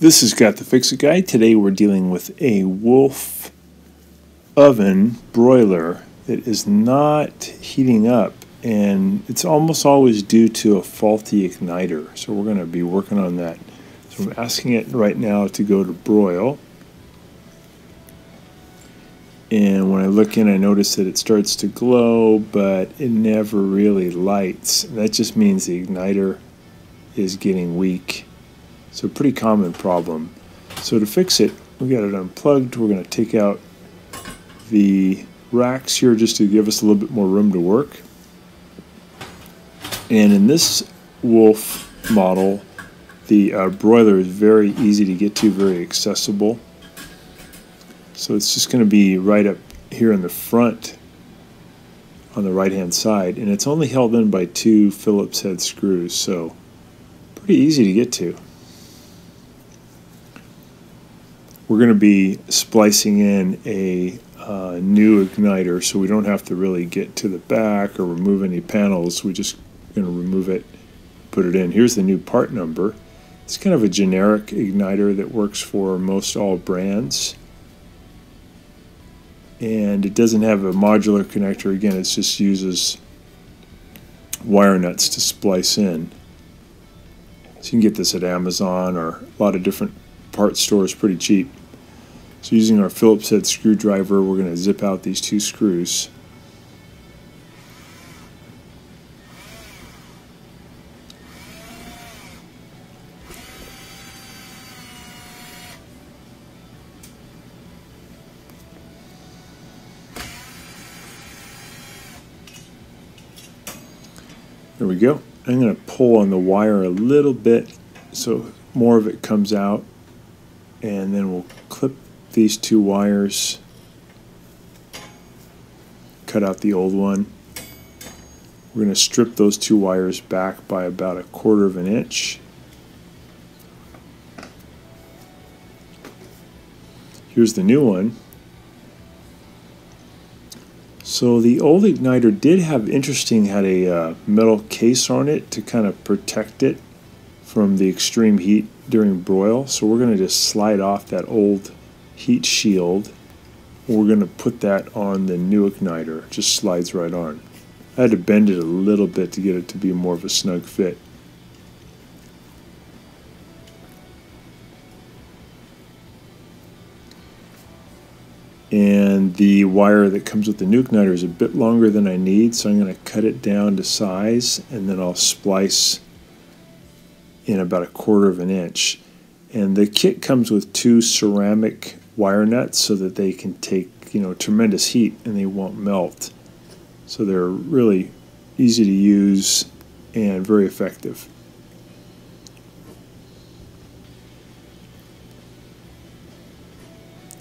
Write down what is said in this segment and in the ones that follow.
This is Got the Fix It Guy. Today we're dealing with a Wolf oven broiler that is not heating up, and it's almost always due to a faulty igniter. So we're going to be working on that. So I'm asking it right now to go to broil. And when I look in, I notice that it starts to glow, but it never really lights. And that just means the igniter is getting weak. So pretty common problem. So to fix it, we got it unplugged. We're going to take out the racks here just to give us a little bit more room to work. And in this Wolf model, the broiler is very easy to get to, very accessible. So it's just going to be right up here in the front on the right hand side, and it's only held in by 2 Phillips head screws, so pretty easy to get to. We're going to be splicing in a new igniter, so we don't have to really get to the back or remove any panels. We're just going to remove it, put it in. Here's the new part number. It's kind of a generic igniter that works for most all brands. And it doesn't have a modular connector. Again, it just uses wire nuts to splice in. So you can get this at Amazon or a lot of different part stores pretty cheap. So using our Phillips head screwdriver, we're going to zip out these 2 screws. There we go. I'm going to pull on the wire a little bit so more of it comes out, and then we'll clip these 2 wires, cut out the old one. We're going to strip those 2 wires back by about 1/4 of an inch. Here's the new one. So the old igniter did have had a metal case on it to kind of protect it from the extreme heat during broil. So we're going to just slide off that old heat shield. We're going to put that on the new igniter. It just slides right on. I had to bend it a little bit to get it to be more of a snug fit. And the wire that comes with the new igniter is a bit longer than I need, so I'm going to cut it down to size, and then I'll splice in about 1/4 of an inch. And the kit comes with 2 ceramic wire nuts so that they can take, tremendous heat and they won't melt. So they're really easy to use and very effective.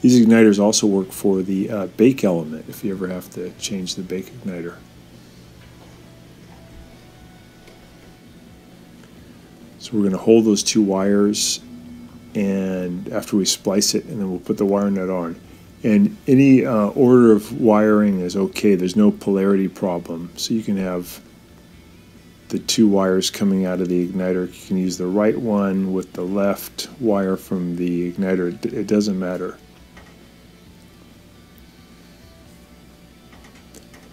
These igniters also work for the bake element if you ever have to change the bake igniter. So we're going to hold those 2 wires, and after we splice it, and then we'll put the wire nut on. And any order of wiring is okay. There's no polarity problem. So you can have the 2 wires coming out of the igniter. You can use the right one with the left wire from the igniter. It doesn't matter.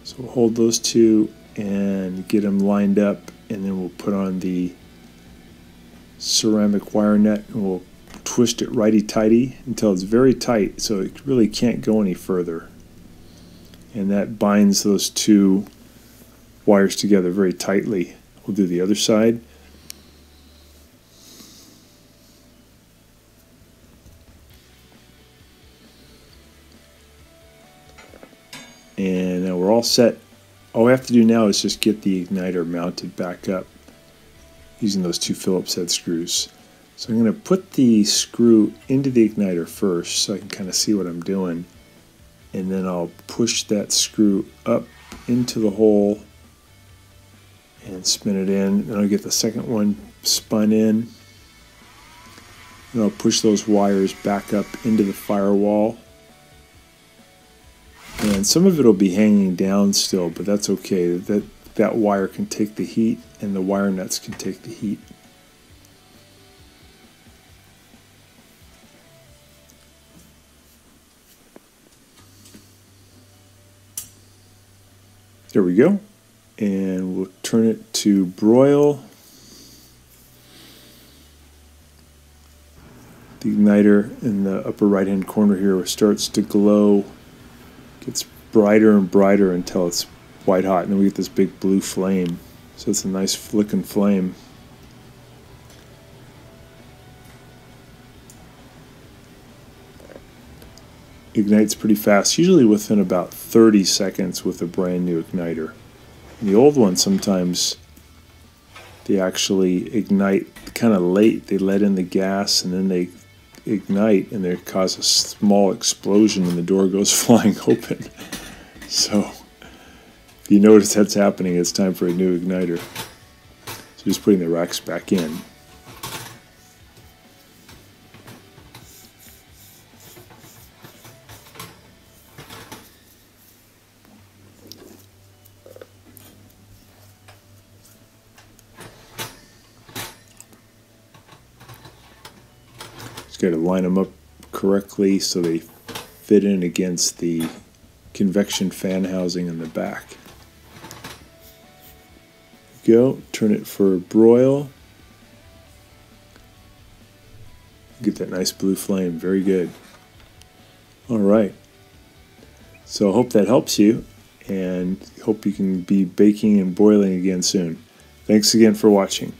So we'll hold those 2 and get them lined up, and then we'll put on the ceramic wire nut, and we'll twist it righty-tighty until it's very tight so it really can't go any further. And that binds those 2 wires together very tightly. We'll do the other side. And now we're all set. All we have to do now is just get the igniter mounted back up using those 2 Phillips head screws. So I'm going to put the screw into the igniter first so I can kind of see what I'm doing. And then I'll push that screw up into the hole and spin it in. And I'll get the second one spun in. And I'll push those wires back up into the firewall. And some of it will be hanging down still, but that's okay. That wire can take the heat, and the wire nuts can take the heat. There we go. And we'll turn it to broil. The igniter in the upper right hand corner here starts to glow, gets brighter and brighter until it's white hot, and then we get this big blue flame. So it's a nice flicking flame. Ignites pretty fast, usually within about 30 seconds with a brand new igniter. The old ones sometimes they actually ignite kind of late. They let in the gas and then they ignite and they cause a small explosion and the door goes flying open. So if you notice that's happening, it's time for a new igniter. So just putting the racks back in. Got to line them up correctly so they fit in against the convection fan housing in the back. Go, turn it for broil. Get that nice blue flame, very good. All right, so I hope that helps you, and hope you can be baking and boiling again soon. Thanks again for watching.